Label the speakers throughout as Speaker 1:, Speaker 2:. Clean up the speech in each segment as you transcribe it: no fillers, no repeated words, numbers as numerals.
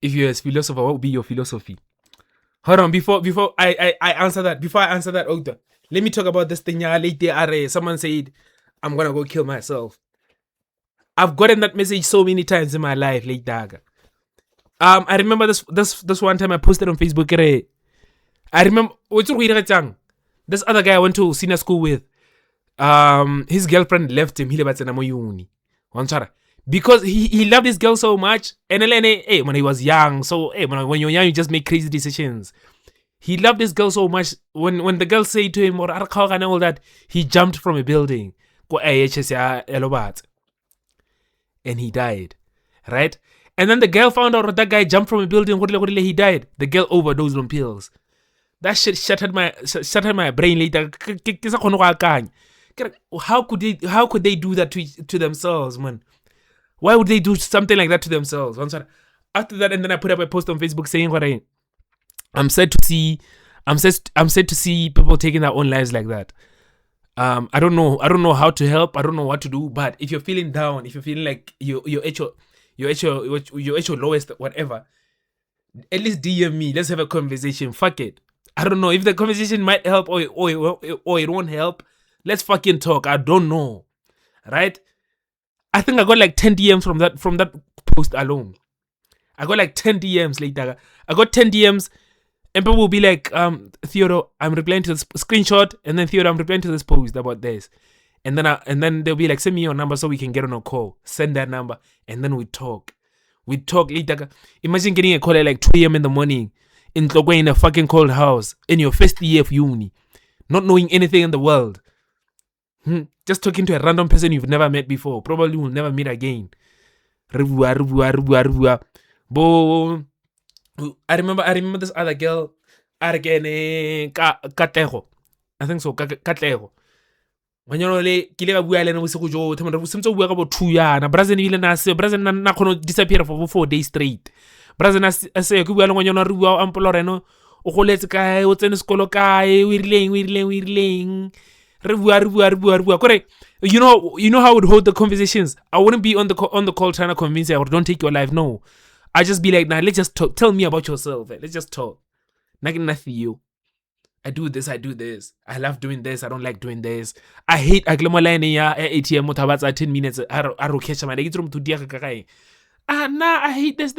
Speaker 1: if you're a philosopher, what would be your philosophy? Hold on, before I answer that, Ogda, let me talk about this thing. Someone said, I'm gonna go kill myself. I've gotten that message so many times in my life, late daga. I remember this one time I posted on Facebook. I remember this other guy I went to senior school with. His girlfriend left him. He left uni. Because he loved his girl so much. And when he was young, so when you're young, you just make crazy decisions. He loved this girl so much. When the girl said to him or all that, he jumped from a building. And he died. Right? And then the girl found out that guy jumped from a building. He died. The girl overdosed on pills. That shit shattered my brain later. How could they do that to themselves, man? Why would they do something like that to themselves? After that, and then I put up a post on Facebook saying, I'm sad to see people taking their own lives like that. I don't know how to help. I don't know what to do. But if you're feeling down, if you're feeling like you're at your lowest, whatever, at least DM me. Let's have a conversation. Fuck it. I don't know if the conversation might help or it won't help. Let's fucking talk. I don't know, right? I think I got like 10 DMs from that post alone. I got like 10 DMs later. I got 10 DMs, and people will be like, Theodore, I'm replying to this screenshot, and then Theodore, I'm replying to this post about this, and then they'll be like, send me your number so we can get on a call. Send that number, and then we talk. We talk later. Imagine getting a call at like 2 a.m. in the morning in Tlokwe in a fucking cold house in your first year of uni, not knowing anything in the world. Just talking to a random person you've never met before. Probably will never meet again. Bo, I remember this other girl. Katlego. I think so. Katlego. When you know, kile ka bua le na bosigo jo thema re sentse bua ka bo 2 yana. Brazen ile na se brazen na khono disappear for 4 days straight. Brazen se ke bua le ngwana re bua amplore no. O goletse kae o tsene sekolo kae o irileng. You know how I would hold the conversations. I wouldn't be on the call trying to convince you or don't take your life. No, I just be like, nah, let's just talk. Tell me about yourself. Let's just talk. Nothing you. I do this. I love doing this. I don't like doing this. I hate ATM motabatsa 10 minutes. I hate this.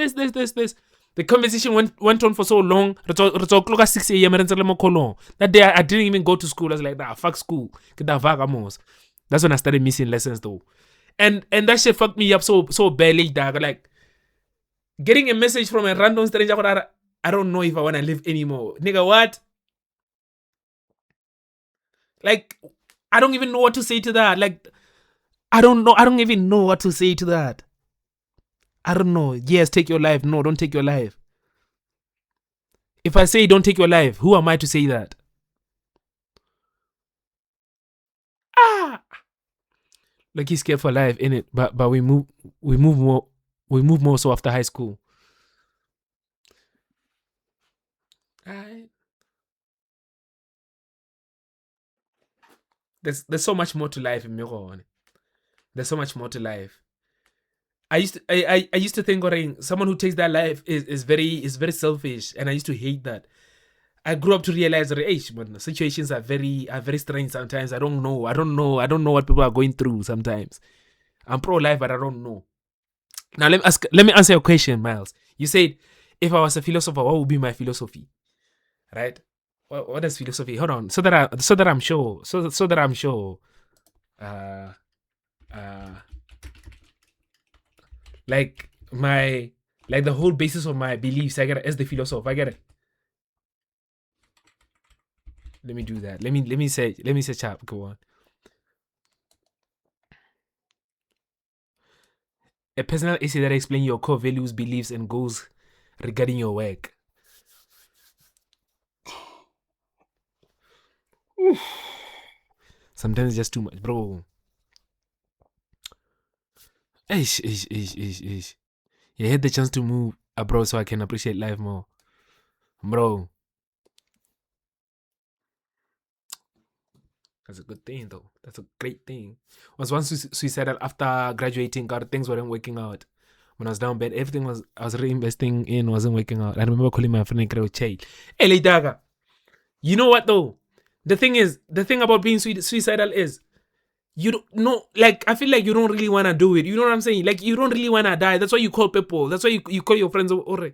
Speaker 1: The conversation went on for so long. It's 6 a.m. That day I didn't even go to school. I was like, nah, fuck school. That's when I started missing lessons though. And that shit fucked me up so badly that like getting a message from a random stranger, I don't know if I want to live anymore. Nigga, what? Like, I don't even know what to say to that. Like, I don't know. I don't even know what to say to that. I don't know. Yes, take your life. No, don't take your life. If I say don't take your life, who am I to say that? Like he's scared for life, innit? But we move more so after high school. Alright. There's so much more to life in Miro. There's so much more to life. I used to think someone who takes their life is very selfish, and I used to hate that. I grew up to realize that situations are very strange sometimes. I don't know what people are going through sometimes. I'm pro-life, but I don't know. Now let me answer your question, Miles. You said if I was a philosopher, what would be my philosophy? Right? What is philosophy? Hold on, so that I'm sure. So that I'm sure. Like the whole basis of my beliefs, I get it as the philosopher. I get it. Let me do that. Let me say chap. Go on. A personal essay that explains your core values, beliefs, and goals regarding your work. Sometimes it's just too much, bro. Ish. You had the chance to move abroad so I can appreciate life more, bro. That's a good thing, though. That's a great thing. Was once suicidal after graduating, God, things weren't working out. when I was down bad. Everything I was reinvesting in wasn't working out. I remember calling my friend and Child. Hey, Leidaga. You know what though? The thing about being suicidal is you don't know, like I feel like you don't really wanna do it. You know what I'm saying? Like you don't really wanna die. That's why you call people. That's why you call your friends or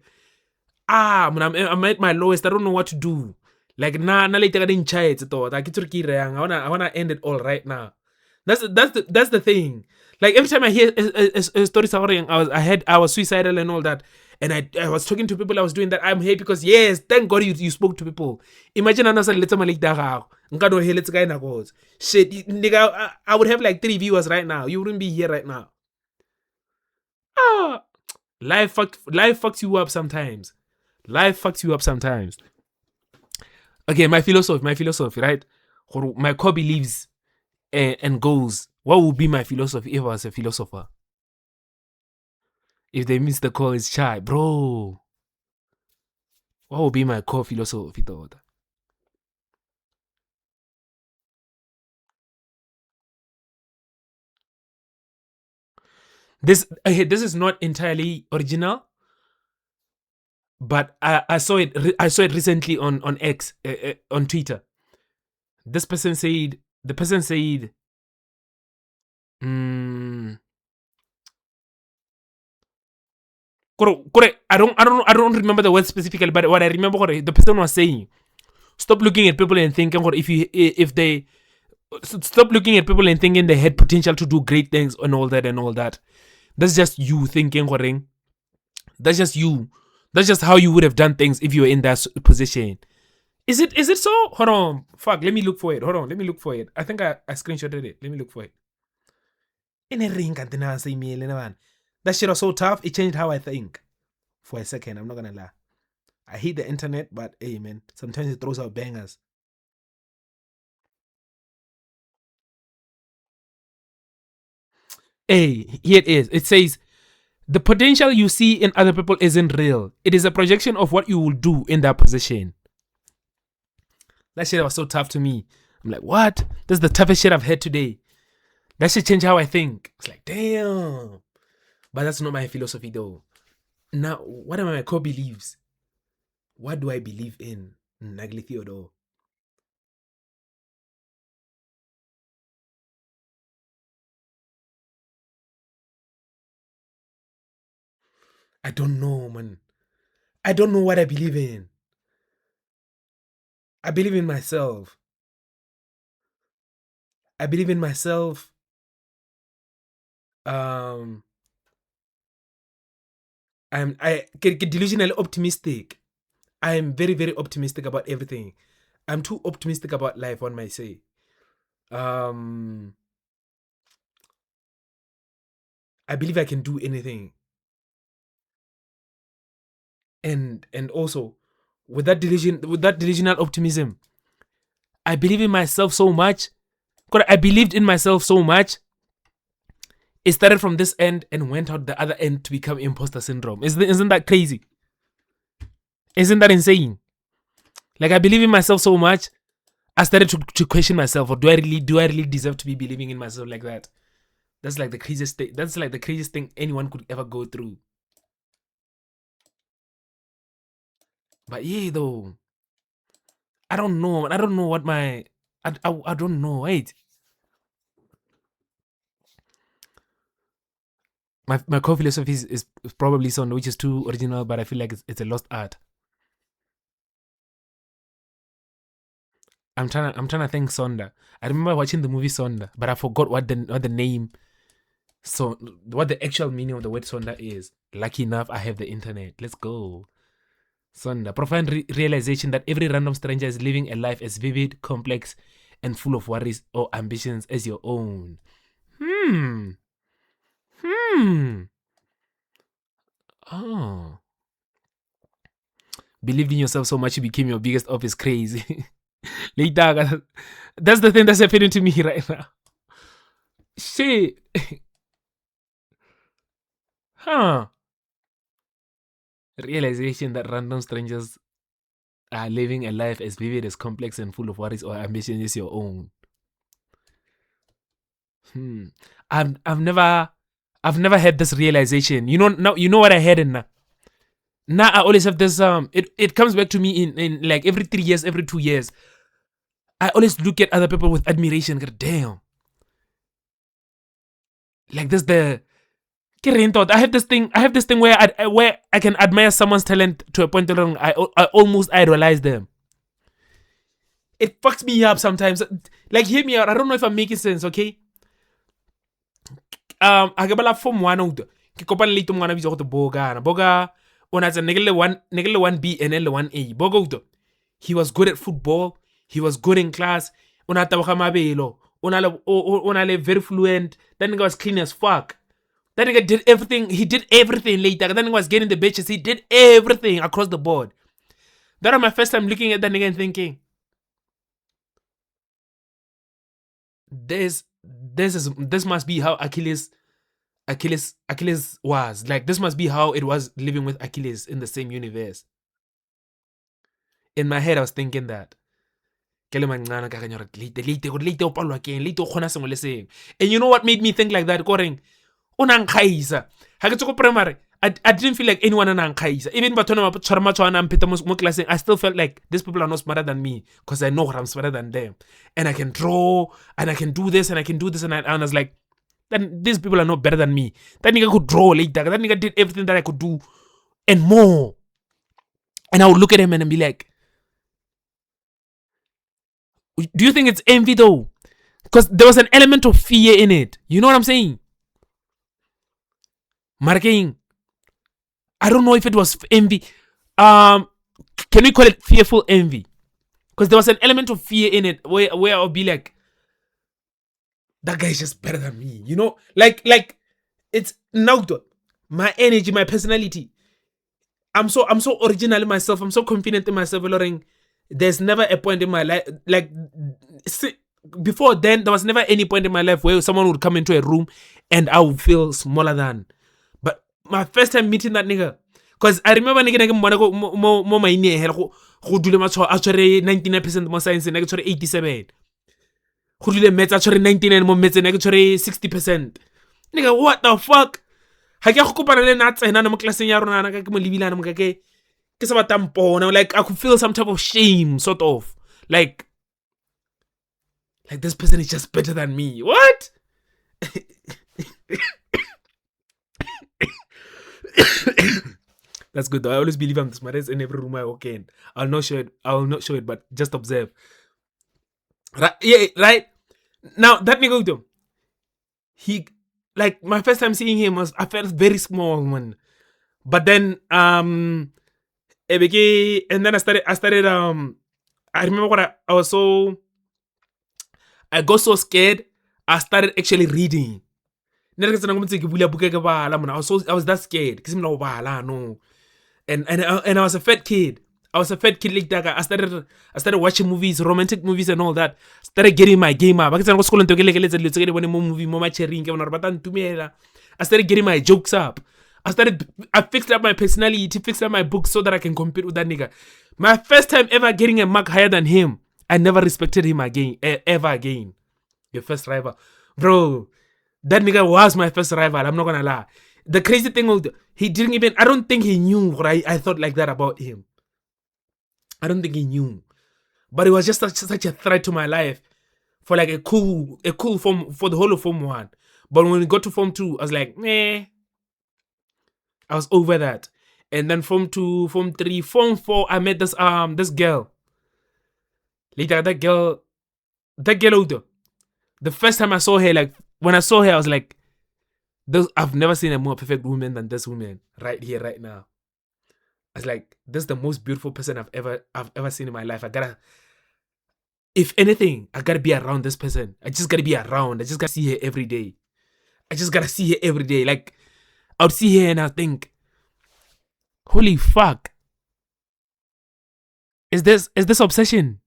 Speaker 1: man, I'm at my lowest. I don't know what to do. Like later I didn't try it at all. Like I wanna end it all right now. That's the thing. Like every time I hear a story story, I was suicidal and all that, and I was talking to people. I was doing that. I'm happy because yes, thank God you spoke to people. Imagine another let's malik daga. Ngado he let's guy na goes. Shit, nigga, I would have like 3 viewers right now. You wouldn't be here right now. Ah, life fucks you up sometimes. Life fucks you up sometimes. Okay, my philosophy, right? My core beliefs and goals. What would be my philosophy if I was a philosopher? If they miss the call, it's shy, bro. What would be my core philosophy, though? This is not entirely original, but I saw it. I saw it recently on X, on Twitter. This person said. The person said, correct. I don't remember the word specifically, but what I remember, the person was saying, stop looking at people and thinking, if they stop looking at people and thinking they had potential to do great things and all that and all that. That's just you thinking, that's just you. That's just how you would have done things if you were in that position. Is it so? Hold on. Fuck, let me look for it. Hold on, let me look for it. I think I screenshotted it. Let me look for it. In a ring, that shit was so tough, it changed how I think. For a second, I'm not gonna lie. I hate the internet, but hey man, sometimes it throws out bangers. Hey, here it is. It says, the potential you see in other people isn't real. It is a projection of what you will do in that position. That shit was so tough to me. I'm like, what? That's the toughest shit I've had today. That should change how I think. It's like, damn. But that's not my philosophy though. Now, what are my core beliefs? What do I believe in? Nagli Theodore. I don't know, man. I don't know what I believe in. I believe in myself. I believe in myself. I get delusionally optimistic. I am very, very optimistic about everything. I'm too optimistic about life, one might say. I believe I can do anything. And also with that delusional optimism, I believe in myself so much. I believed in myself so much. It started from this end and went out the other end to become imposter syndrome. Isn't that crazy? Isn't that insane? Like I believe in myself so much, I started to question myself. Or do I really deserve to be believing in myself like that? That's like the craziest thing. That's like the craziest thing anyone could ever go through. But yeah, though, I don't know. I don't know what I don't know. Wait, my core philosophy is probably Sonda, which is too original, but I feel like it's a lost art. I'm trying to think Sonda. I remember watching the movie Sonda, but I forgot what the name. So what the actual meaning of the word Sonda is. Lucky enough, I have the internet. Let's go. Sonda. Profound realization that every random stranger is living a life as vivid, complex, and full of worries or ambitions as your own. Oh. Believed in yourself so much you became your biggest office crazy. Later, that's the thing that's happening to me right now. Shit. Huh. Realization that random strangers are living a life as vivid, as complex, and full of worries or ambitions as your own. I've never I've never had this realization. You know, now you know what I had in now. Now I always have this it comes back to me in like every 3 years, every 2 years. I always look at other people with admiration. God damn. Like this the I have this thing. I have this thing where I can admire someone's talent to a point where I almost idolize them. It fucks me up sometimes. Like hear me out. I don't know if I'm making sense. Okay. I get bala form one out. Ke kopana le mwana bitso go to boga na boga ona tsa negele 1B and then 1A. Boga he was good at football. He was good in class. Ona taboga mabelo. Ona le very fluent. That nigga was clean as fuck. That nigga did everything. He did everything later. That nigga was getting the bitches. He did everything across the board. That was my first time looking at that nigga and thinking, this must be how Achilles was. Like this must be how it was living with Achilles in the same universe. In my head, I was thinking that. And you know what made me think like that? I didn't feel like anyone in Ankaisa. Even I still felt like these people are not smarter than me because I know what I'm smarter than them. And I can draw and I can do this and I can do this. And I was like, then these people are not better than me. That nigga could draw later. That nigga did everything that I could do and more. And I would look at him and be like, do you think it's envy though? Because there was an element of fear in it. You know what I'm saying? Marking. I don't know if it was envy. Can we call it fearful envy? Because there was an element of fear in it where I'll be like, that guy is just better than me. You know? Like it's now my energy, my personality. I'm so original in myself. I'm so confident in myself, Lorraine. There's never a point in my life like before then there was never any point in my life where someone would come into a room and I would feel smaller than. But my first time meeting that nigga, because I remember nigga mo my go dule matshwao a tshwere 99% mo science nigga tshwere 87. Go dule maths a tshwere 99 mo maths nigga tshwere 60%. Nigga what the fuck? Ha ke go kopana le na tsena mo classeng ya rona na ka ke mo lebilana mo ka ke like I could feel some type of shame, sort of. Like this person is just better than me. What? That's good though. I always believe I'm the smartest in every room I walk in. I'll not show it, but just observe. Right? Yeah, right? Now that nigga though, he like my first time seeing him I felt very small, man. But then and then I started I remember what I got so scared I started actually reading. I was that scared. And I was a fat kid. Like that. I started watching movies, romantic movies and all that. Started getting my game up. I started getting my jokes up. I fixed up my personality, fixed up my books so that I can compete with that nigga. My first time ever getting a mark higher than him, I never respected him again, ever again. Your first rival. Bro, that nigga was my first rival, I'm not gonna lie. The crazy thing was, he didn't even, I don't think he knew what I thought like that about him. I don't think he knew. But it was just such a threat to my life for like a cool form, for the whole of Form 1. But when we got to Form 2, I was like, meh. I was over that. And then Form 2, Form 3, Form 4, I met this girl. Later, that girl older. The first time I saw her, like when I saw her, I was like, I've never seen a more perfect woman than this woman right here, right now. I was like, this is the most beautiful person I've ever seen in my life. If anything, I gotta be around this person. I just gotta be around. I just gotta see her every day. Like, I would see her and I would think, holy fuck. Is this obsession?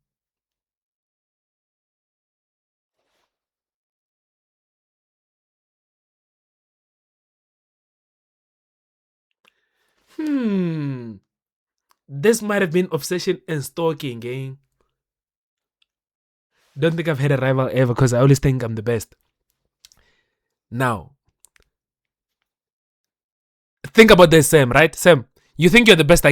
Speaker 1: This might have been obsession and stalking, gang. Don't think I've had a rival ever because I always think I'm the best. Now, think about this, Sam, right? Sam, you think you're the best again.